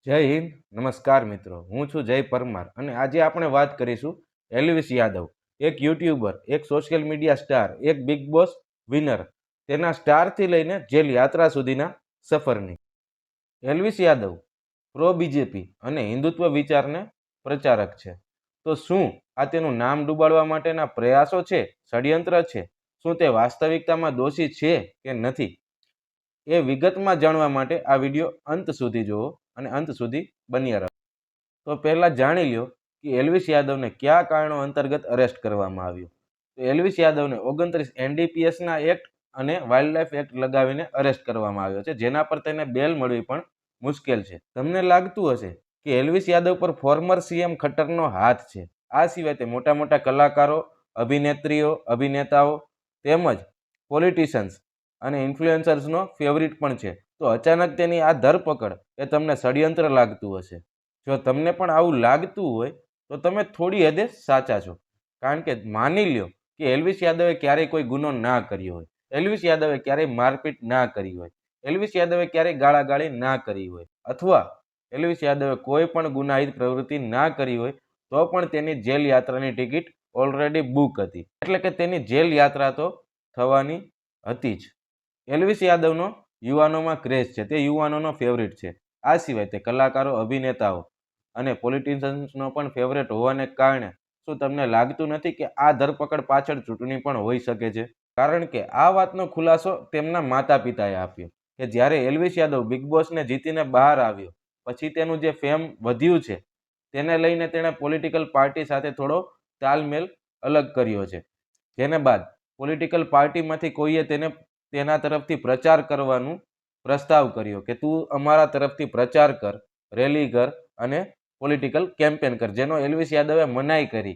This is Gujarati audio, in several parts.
જય હિન્દ, નમસ્કાર મિત્રો. હું છું જય પરમાર અને આજે આપણે વાત કરીશું એલ્વિસ યાદવ, એક યુટ્યુબર, એક સોશિયલ મીડિયા સ્ટાર, એક બિગ બોસ વિનર, તેના સ્ટારથી લઈને જેલ યાત્રા સુધીના સફરની. એલ્વિસ યાદવ પ્રો બીજેપી અને હિન્દુત્વ વિચારને પ્રચારક છે. તો શું આ તેનું નામ ડૂબાડવા માટેના પ્રયાસો છે, ષડયંત્ર છે? શું તે વાસ્તવિકતામાં દોષી છે કે નથી? એ વિગતમાં જાણવા માટે આ વિડીયો અંત સુધી જુઓ અને અંત સુધી બન્યા રહો. તો પહેલાં જાણી લ્યો કે એલ્વિસ યાદવને કયા કારણો અંતર્ગત અરેસ્ટ કરવામાં આવ્યો. તો એલ્વિસ યાદવને 29 NDPSના એક્ટ અને વાઇલ્ડલાઇફ એક્ટ લગાવીને અરેસ્ટ કરવામાં આવ્યો છે, જેના પર તેને બેલ મળવી પણ મુશ્કેલ છે. તમને લાગતું હશે કે એલ્વિસ યાદવ પર ફોર્મર CM ખટ્ટરનો હાથ છે. આ સિવાય તે મોટા મોટા કલાકારો, અભિનેત્રીઓ, અભિનેતાઓ તેમજ પોલિટિશિયન્સ અને ઇન્ફ્લુએન્સર્સનો ફેવરિટ પણ છે. તો અચાનક તેની આ ધરપકડ એ તમને ષડયંત્ર લાગતું હશે. જો તમને પણ આવું લાગતું હોય તો તમે થોડી હદે સાચા છો, કારણ કે માની લ્યો કે એલ્વિસ યાદવે ક્યારેય કોઈ ગુનો ના કર્યો હોય, એલ્વિસ યાદવે ક્યારેય મારપીટ ના કરી હોય, એલ્વિસ યાદવે ક્યારેય ગાળાગાળી ના કરી હોય, અથવા એલ્વિસ યાદવે કોઈ પણ ગુનાહિત પ્રવૃત્તિ ના કરી હોય, તો પણ તેની જેલ યાત્રાની ટિકિટ ઓલરેડી બુક હતી. એટલે કે તેની જેલ યાત્રા તો થવાની હતી જ. એલ્વિસ યાદવનો યુવાનોમાં ક્રેઝ છે, તે યુવાનોનો ફેવરિટ છે. આ સિવાય તે કલાકારો, અભિનેતાઓ અને પોલિટિશિયન્સનો પણ ફેવરેટ હોવાને કારણે શું તમને લાગતું નથી કે આ ધરપકડ પાછળ ચૂંટણી પણ હોઈ શકે છે? કારણ કે આ વાતનો ખુલાસો તેમના માતા પિતાએ આપ્યો કે જ્યારે એલ્વિસ યાદવ બિગ બોસને જીતીને બહાર આવ્યો પછી તેનું જે ફેમ વધ્યું છે, તેને લઈને તેણે પોલિટિકલ પાર્ટી સાથે થોડો તાલમેલ અલગ કર્યો છે. જેને બાદ પોલિટિકલ પાર્ટીમાંથી કોઈએ તેના તરફથી પ્રચાર કરવાનું પ્રસ્તાવ કર્યો કે તું અમારા તરફથી પ્રચાર કર, રેલી કર અને પોલિટિકલ કેમ્પેન કર, જેનો એલ્વિસ યાદવે મનાઈ કરી.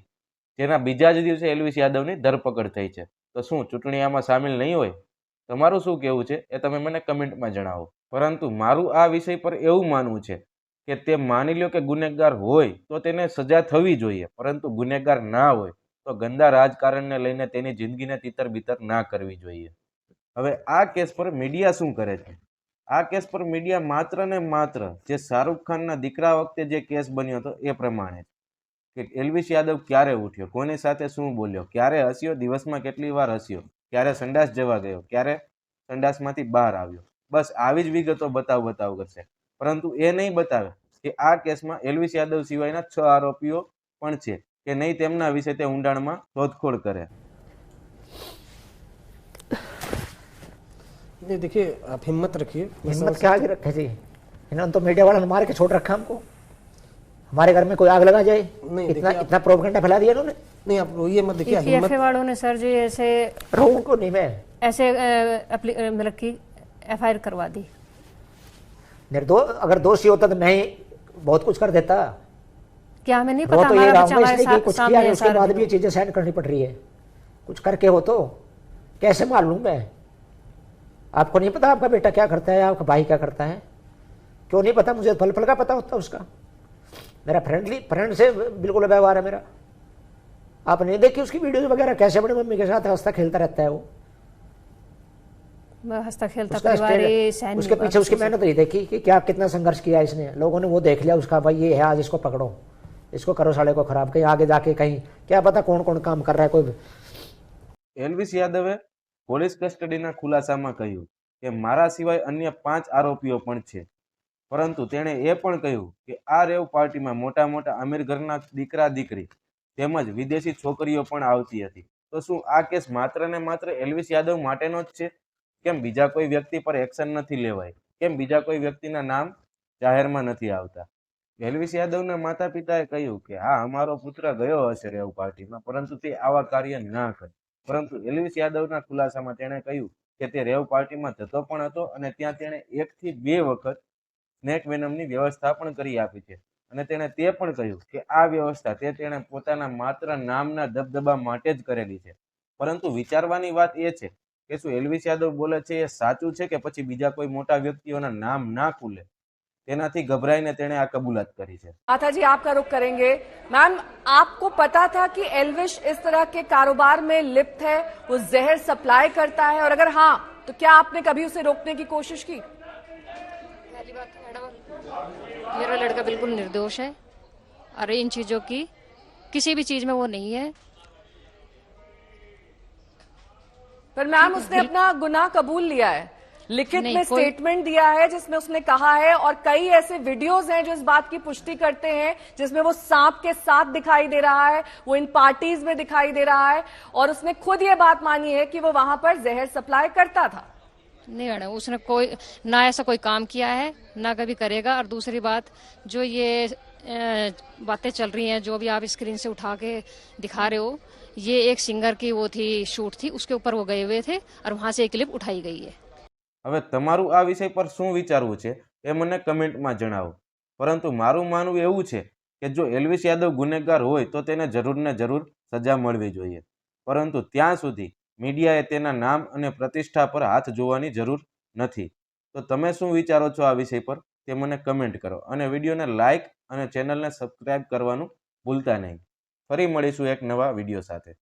જેના બીજા જ દિવસે એલ્વિસ યાદવની ધરપકડ થઈ છે. તો શું ચૂંટણી આમાં સામેલ નહીં હોય? તમારું શું કહેવું છે એ તમે મને કમેન્ટમાં જણાવો. પરંતુ મારું આ વિષય પર એવું માનવું છે કે તે માની લ્યો કે ગુનેગાર હોય તો તેને સજા થવી જોઈએ, પરંતુ ગુનેગાર ના હોય તો ગંદા રાજકારણને લઈને તેની જિંદગીને તિતર બિતર ના કરવી જોઈએ. હવે આ કેસ પર મીડિયા શું કરે છે? આ કેસ પર મીડિયા માત્ર ને માત્ર જે શાહરૂખ ખાનના દીકરા વખતે જે કેસ બન્યો હતો એ પ્રમાણે કે એલ્વિસ યાદવ ક્યારે ઉઠ્યો, કોની સાથે શું બોલ્યો, ક્યારે હસ્યો, દિવસમાં કેટલી વાર હસ્યો, ક્યારે સંડાસ જવા ગયો, ક્યારે સંડાસમાંથી બહાર આવ્યો, બસ આવી જ વિગતો બતાવ કરશે. પરંતુ એ નહીં બતાવે કે આ કેસમાં એલ્વિસ યાદવ સિવાયના 6 આરોપીઓ પણ છે કે નહીં, તેમના વિશે તે ઊંડાણમાં શોધખોળ કરે. नहीं देखिए, आप हिम्मत रखिए. हिम्मत क्या आगे रखे जी? इन्होंने तो मीडिया वालों ने मार के छोड़ रखा हमको. हमारे घर में कोई आग लगा जाए, नहीं, इतना प्रोपेगेंडा फैला दिया इन्होंने. नहीं, आप रोइए मत. देखिए हिम्मत वालों ने सर जी ऐसे रोऊं को नहीं मैं, ऐसे मतलब की FIR करवा दी. निर्दोष अगर दोषी होता तो मैं ही बहुत कुछ कर देता. क्या हमें नहीं रो पता तो ये हमारा रहा बच्चा हूं हमारे इसलिए कि कुछ किया नहीं, उसके बाद भी ये साथ चीजें सहन करनी पड़ रही है. कुछ करके हो तो कैसे मार लूं मैं? आपको नहीं पता आपका बेटा क्या करता है, आपका भाई क्या करता है? क्यों नहीं पता? मुझे पल पल का पता होता उसका. मेरा फ्रेंड से बिल्कुल व्यवहार है मेरा. आप नहीं देखी उसकी वीडियोज वगैरह, कैसे बड़ी मम्मी के साथ हंसता खेलता रहता है वो. हंसता खेलता उसका परिवार स्टैंड, उसके पीछे उसकी मेहनत नहीं देखी कि क्या कितना संघर्ष किया इसने. लोगों ने वो देख लिया उसका, भाई ये है आज इसको पकड़ो, इसको करो साले को खराब, कहीं आगे जाके कहीं क्या पता कौन कौन काम कर रहा है कोई. એલ્વિસ યાદવે પોલીસ કસ્ટડીના ખુલાસામાં કહ્યું કે મારા સિવાય અન્ય 5 આરોપીઓ પણ છે, પરંતુ તેણે એ પણ કહ્યું કે આ રેવ પાર્ટીમાં મોટા મોટા અમીર ઘરના દીકરા દીકરી તેમજ વિદેશી છોકરીઓ પણ આવતી હતી. તો શું આ કેસ માત્ર ને માત્ર એલ્વિસ યાદવ માટેનો જ છે? કેમ બીજા કોઈ વ્યક્તિ પર એક્શન નથી લેવાય? કેમ બીજા કોઈ વ્યક્તિના નામ જાહેરમાં નથી આવતા? એલ્વિસ યાદવના માતા પિતાએ કહ્યું કે હા, અમારો પુત્ર ગયો હશે રેવ પાર્ટીમાં, પરંતુ તે આવા કાર્ય ના કરે. પરંતુ એલ્વિસ યાદવના ખુલાસામાં તેણે કહ્યું કે તે રેવ પાર્ટીમાં જતો પણ હતો અને ત્યાં તેણે 1 થી 2 વખત સ્નેક વેનમની વ્યવસ્થા પણ કરી આપી છે. અને તેણે તે પણ કહ્યું કે આ વ્યવસ્થા તેણે પોતાના માત્ર નામના દબદબા માટે જ કરેલી છે. પરંતુ વિચારવાની વાત એ છે કે શું એલ્વિસ યાદવ બોલે છે એ સાચું છે કે પછી બીજા કોઈ મોટા વ્યક્તિઓના નામ ના ખુલે તેનાથી घबराઈને તેણે આ કબૂલાત કરી છે. माता जी आपका रुख करेंगे. मैम, आपको पता था कि एल्विश इस तरह के कारोबार में लिप्त है, वो जहर सप्लाई करता है, और अगर हाँ तो क्या आपने कभी उसे रोकने की कोशिश की? पहली बात तो मैडम लड़का बिल्कुल निर्दोष है और इन चीजों की किसी भी चीज में वो नहीं है। पर मैम उसने अपना गुनाह कबूल लिया है, लिखित नहीं, में कोई- स्टेटमेंट दिया है जिसमें उसने कहा है, और कई ऐसे वीडियोस हैं जो इस बात की पुष्टि करते हैं जिसमें वो सांप के साथ दिखाई दे रहा है, वो इन पार्टीज में दिखाई दे रहा है, और उसने खुद ये बात मानी है कि वो वहां पर जहर सप्लाई करता था। नहीं मैडम, उसने कोई ना ऐसा कोई काम किया है ना कभी करेगा। और दूसरी बात, जो ये बातें चल रही हैं जो भी आप स्क्रीन से उठा के दिखा रहे हो, ये एक सिंगर की वो थी, शूट थी, उसके ऊपर वो गए हुए थे और वहां से एक क्लिप उठाई गई है। હવે તમારું આ વિષય પર શું વિચારવું છે એ મને કમેન્ટમાં જણાવો. પરંતુ મારું માનવું એવું છે કે જો એલ્વિસ યાદવ ગુનેગાર હોય તો તેને જરૂર ને જરૂર સજા મળવી જોઈએ. પરંતુ ત્યાં સુધી મીડિયાએ તેના નામ અને પ્રતિષ્ઠા પર હાથ જોવાની જરૂર નથી. તો તમે શું વિચારો છો આ વિષય પર તે મને કમેન્ટ કરો અને વિડીયોને લાઇક અને ચેનલને સબસ્ક્રાઇબ કરવાનું ભૂલતા નહીં. ફરી મળીશું એક નવા વિડીયો સાથે.